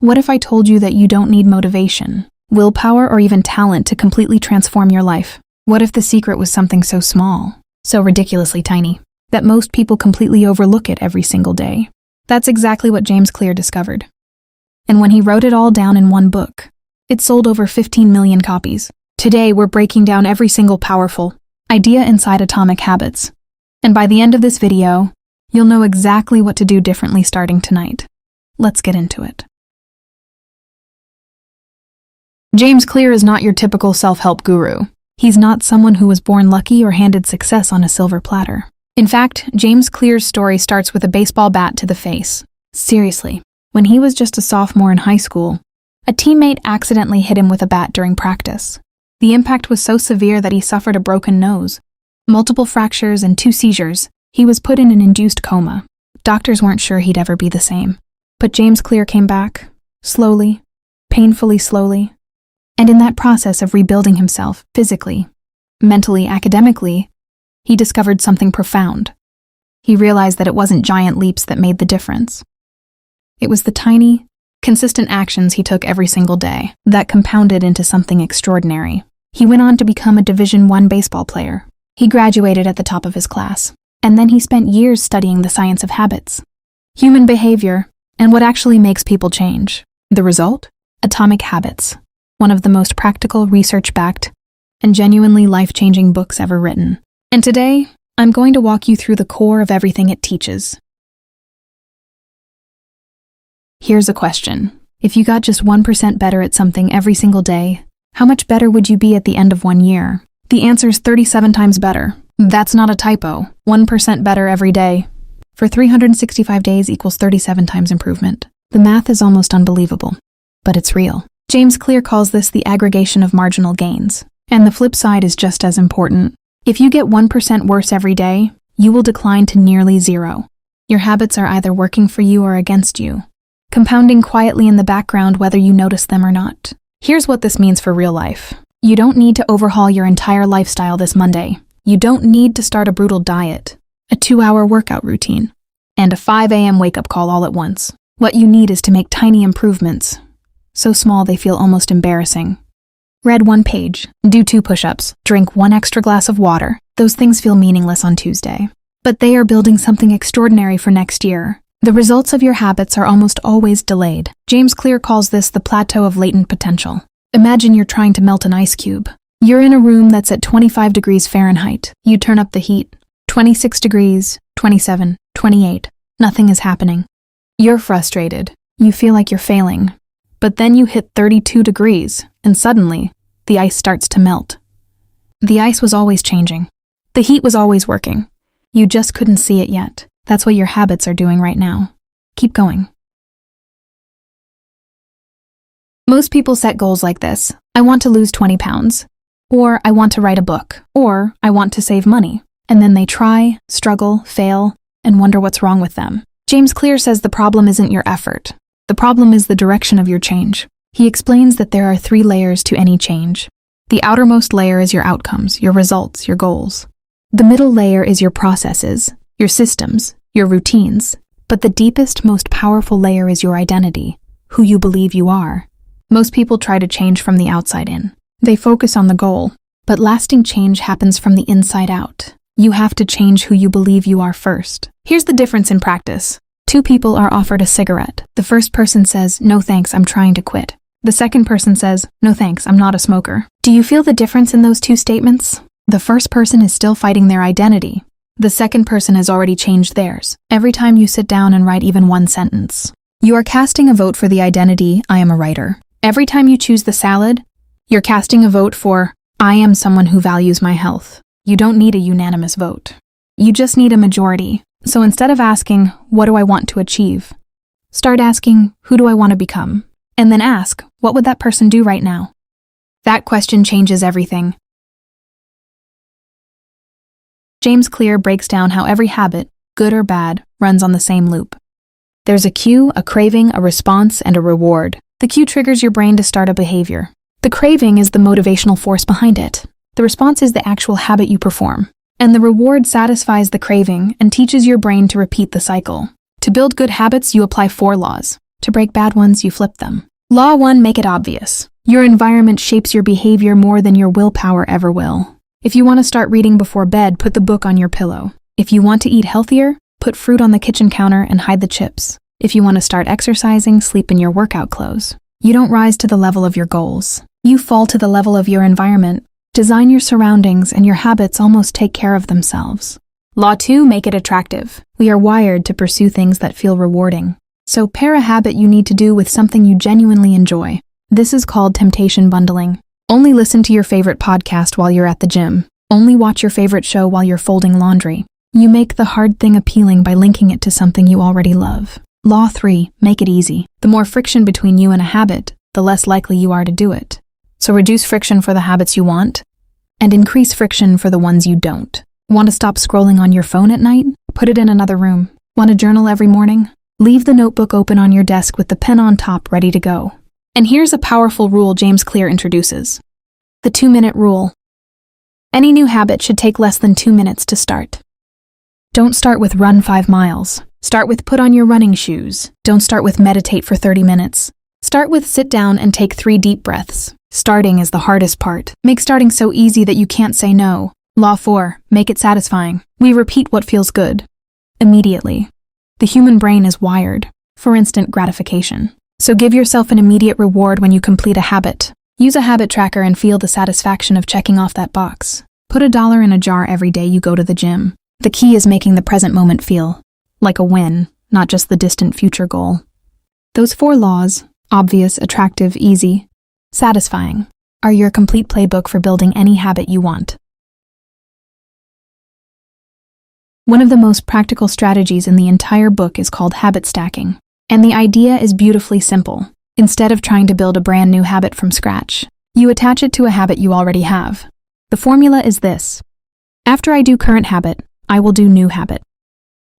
What if I told you that you don't need motivation, willpower, or even talent to completely transform your life? What if the secret was something so small, so ridiculously tiny, that most people completely overlook it every single day? That's exactly what James Clear discovered. And when he wrote it all down in one book, it sold over 15 million copies. Today, we're breaking down every single powerful idea inside Atomic Habits. And by the end of this video, you'll know exactly what to do differently starting tonight. Let's get into it. James Clear is not your typical self-help guru. He's not someone who was born lucky or handed success on a silver platter. In fact, James Clear's story starts with a baseball bat to the face. Seriously, when he was just a sophomore in high school, a teammate accidentally hit him with a bat during practice. The impact was so severe that he suffered a broken nose, multiple fractures, and 2 seizures. He was put in an induced coma. Doctors weren't sure he'd ever be the same. But James Clear came back, slowly, painfully slowly. And in that process of rebuilding himself physically, mentally, academically, he discovered something profound. He realized that it wasn't giant leaps that made the difference. It was the tiny, consistent actions he took every single day that compounded into something extraordinary. He went on to become a Division I baseball player. He graduated at the top of his class, and then he spent years studying the science of habits, human behavior, and what actually makes people change. The result? Atomic Habits, one of the most practical, research-backed, and genuinely life-changing books ever written. And today, I'm going to walk you through the core of everything it teaches. Here's a question. If you got just 1% better at something every single day, how much better would you be at the end of 1 year? The answer's 37 times better. That's not a typo. 1% better every day for 365 days equals 37 times improvement. The math is almost unbelievable, but it's real. James Clear calls this the aggregation of marginal gains. And the flip side is just as important. If you get 1% worse every day, you will decline to nearly 0. Your habits are either working for you or against you, compounding quietly in the background whether you notice them or not. Here's what this means for real life. You don't need to overhaul your entire lifestyle this Monday. You don't need to start a brutal diet, a 2-hour workout routine, and a 5 a.m. wake-up call all at once. What you need is to make tiny improvements, so small they feel almost embarrassing. Read 1 page, do 2 push-ups, drink 1 extra glass of water. Those things feel meaningless on Tuesday, but they are building something extraordinary for next year. The results of your habits are almost always delayed. James Clear calls this the plateau of latent potential. Imagine you're trying to melt an ice cube. You're in a room that's at 25 degrees Fahrenheit. You turn up the heat. 26 degrees, 27, 28. Nothing is happening. You're frustrated. You feel like you're failing. But then you hit 32 degrees, and suddenly, the ice starts to melt. The ice was always changing. The heat was always working. You just couldn't see it yet. That's what your habits are doing right now. Keep going. Most people set goals like this. I want to lose 20 pounds. Or I want to write a book. Or I want to save money. And then they try, struggle, fail, and wonder what's wrong with them. James Clear says the problem isn't your effort. The problem is the direction of your change. He explains that there are 3 layers to any change. The outermost layer is your outcomes, your results, your goals. The middle layer is your processes, your systems, your routines. But the deepest, most powerful layer is your identity, who you believe you are. Most people try to change from the outside in. They focus on the goal, but lasting change happens from the inside out. You have to change who you believe you are first. Here's the difference in practice. 2 people are offered a cigarette. The first person says, "No thanks, I'm trying to quit." The second person says, "No thanks, I'm not a smoker." Do you feel the difference in those 2 statements? The first person is still fighting their identity. The second person has already changed theirs. Every time you sit down and write even 1 sentence, you are casting a vote for the identity, "I am a writer." Every time you choose the salad, you're casting a vote for, "I am someone who values my health." You don't need a unanimous vote. You just need a majority. So instead of asking, "What do I want to achieve?" start asking, "Who do I want to become?" And then ask, "What would that person do right now?" That question changes everything. James Clear breaks down how every habit, good or bad, runs on the same loop. There's a cue, a craving, a response, and a reward. The cue triggers your brain to start a behavior. The craving is the motivational force behind it. The response is the actual habit you perform. And the reward satisfies the craving and teaches your brain to repeat the cycle. To build good habits, you apply 4 laws. To break bad ones, you flip them. Law 1, make it obvious. Your environment shapes your behavior more than your willpower ever will. If you want to start reading before bed, put the book on your pillow. If you want to eat healthier, put fruit on the kitchen counter and hide the chips. If you want to start exercising, sleep in your workout clothes. You don't rise to the level of your goals. You fall to the level of your environment. Design your surroundings and your habits almost take care of themselves. Law 2, make it attractive. We are wired to pursue things that feel rewarding. So pair a habit you need to do with something you genuinely enjoy. This is called temptation bundling. Only listen to your favorite podcast while you're at the gym. Only watch your favorite show while you're folding laundry. You make the hard thing appealing by linking it to something you already love. Law 3, make it easy. The more friction between you and a habit, the less likely you are to do it. So reduce friction for the habits you want, and increase friction for the ones you don't. Want to stop scrolling on your phone at night? Put it in another room. Want to journal every morning? Leave the notebook open on your desk with the pen on top ready to go. And here's a powerful rule James Clear introduces. The 2-minute rule. Any new habit should take less than 2 minutes to start. Don't start with run 5 miles. Start with put on your running shoes. Don't start with meditate for 30 minutes. Start with sit down and take 3 deep breaths. Starting is the hardest part. Make starting so easy that you can't say no. Law 4, make it satisfying. We repeat what feels good. Immediately. The human brain is wired for instant gratification. So give yourself an immediate reward when you complete a habit. Use a habit tracker and feel the satisfaction of checking off that box. Put $1 in a jar every day you go to the gym. The key is making the present moment feel like a win, not just the distant future goal. Those 4 laws, obvious, attractive, easy, satisfying, are your complete playbook for building any habit you want. One of the most practical strategies in the entire book is called habit stacking. And the idea is beautifully simple. Instead of trying to build a brand new habit from scratch, you attach it to a habit you already have. The formula is this. After I do current habit, I will do new habit.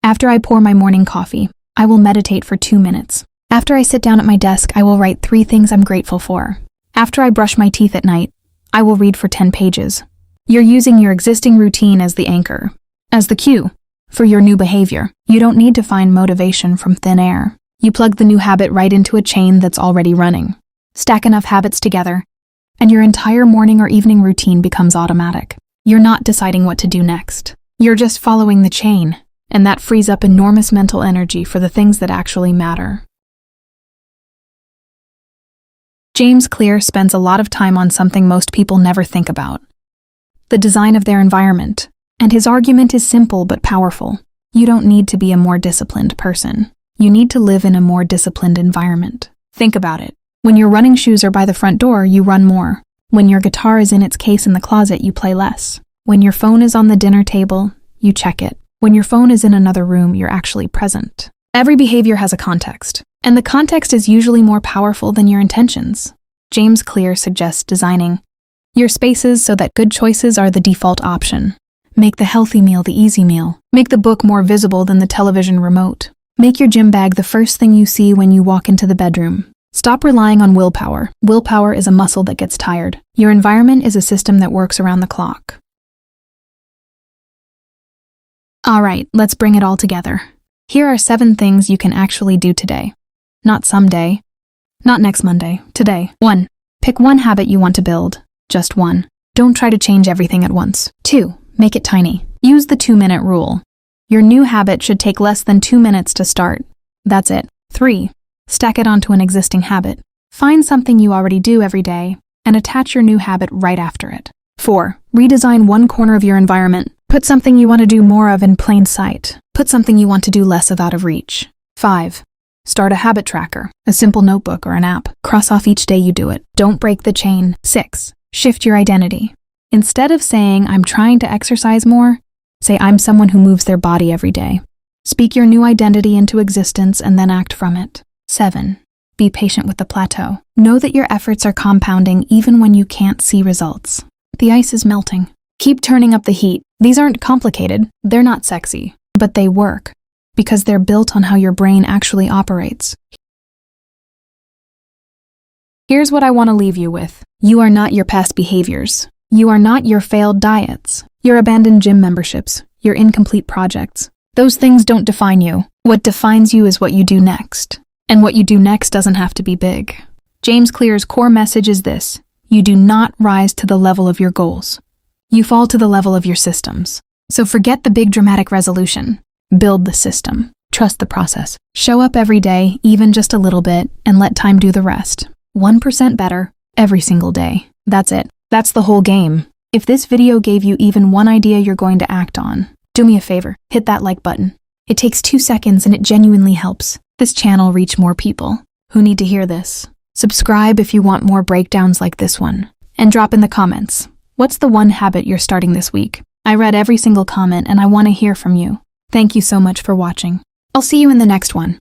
After I pour my morning coffee, I will meditate for 2 minutes. After I sit down at my desk, I will write 3 things I'm grateful for. After I brush my teeth at night, I will read for 10 pages. You're using your existing routine as the anchor, as the cue for your new behavior. You don't need to find motivation from thin air. You plug the new habit right into a chain that's already running. Stack enough habits together, and your entire morning or evening routine becomes automatic. You're not deciding what to do next. You're just following the chain, and that frees up enormous mental energy for the things that actually matter. James Clear spends a lot of time on something most people never think about: the design of their environment, and his argument is simple but powerful. You don't need to be a more disciplined person. You need to live in a more disciplined environment. Think about it. When your running shoes are by the front door, you run more. When your guitar is in its case in the closet, you play less. When your phone is on the dinner table, you check it. When your phone is in another room, you're actually present. Every behavior has a context, and the context is usually more powerful than your intentions. James Clear suggests designing your spaces so that good choices are the default option. Make the healthy meal the easy meal. Make the book more visible than the television remote. Make your gym bag the first thing you see when you walk into the bedroom. Stop relying on willpower. Willpower is a muscle that gets tired. Your environment is a system that works around the clock. All right, let's bring it all together. Here are 7 things you can actually do today. Not someday. Not next Monday. Today. 1. Pick one habit you want to build. Just one. Don't try to change everything at once. 2. Make it tiny. Use the 2-minute rule. Your new habit should take less than 2 minutes to start. That's it. 3. Stack it onto an existing habit. Find something you already do every day and attach your new habit right after it. 4. Redesign one corner of your environment. Put something you want to do more of in plain sight. Put something you want to do less of out of reach. 5. Start a habit tracker, a simple notebook or an app. Cross off each day you do it. Don't break the chain. 6. Shift your identity. Instead of saying, I'm trying to exercise more, say, I'm someone who moves their body every day. Speak your new identity into existence and then act from it. 7. Be patient with the plateau. Know that your efforts are compounding even when you can't see results. The ice is melting. Keep turning up the heat. These aren't complicated, they're not sexy, but they work because they're built on how your brain actually operates. Here's what I want to leave you with. You are not your past behaviors. You are not your failed diets, your abandoned gym memberships, your incomplete projects. Those things don't define you. What defines you is what you do next. And what you do next doesn't have to be big. James Clear's core message is this: you do not rise to the level of your goals. You fall to the level of your systems. So forget the big dramatic resolution. Build the system. Trust the process. Show up every day, even just a little bit, and let time do the rest. 1% better every single day. That's it. That's the whole game. If this video gave you even one idea you're going to act on, do me a favor, hit that like button. It takes 2 seconds and it genuinely helps this channel reach more people who need to hear this. Subscribe if you want more breakdowns like this one. And drop in the comments, what's the one habit you're starting this week? I read every single comment and I want to hear from you. Thank you so much for watching. I'll see you in the next one.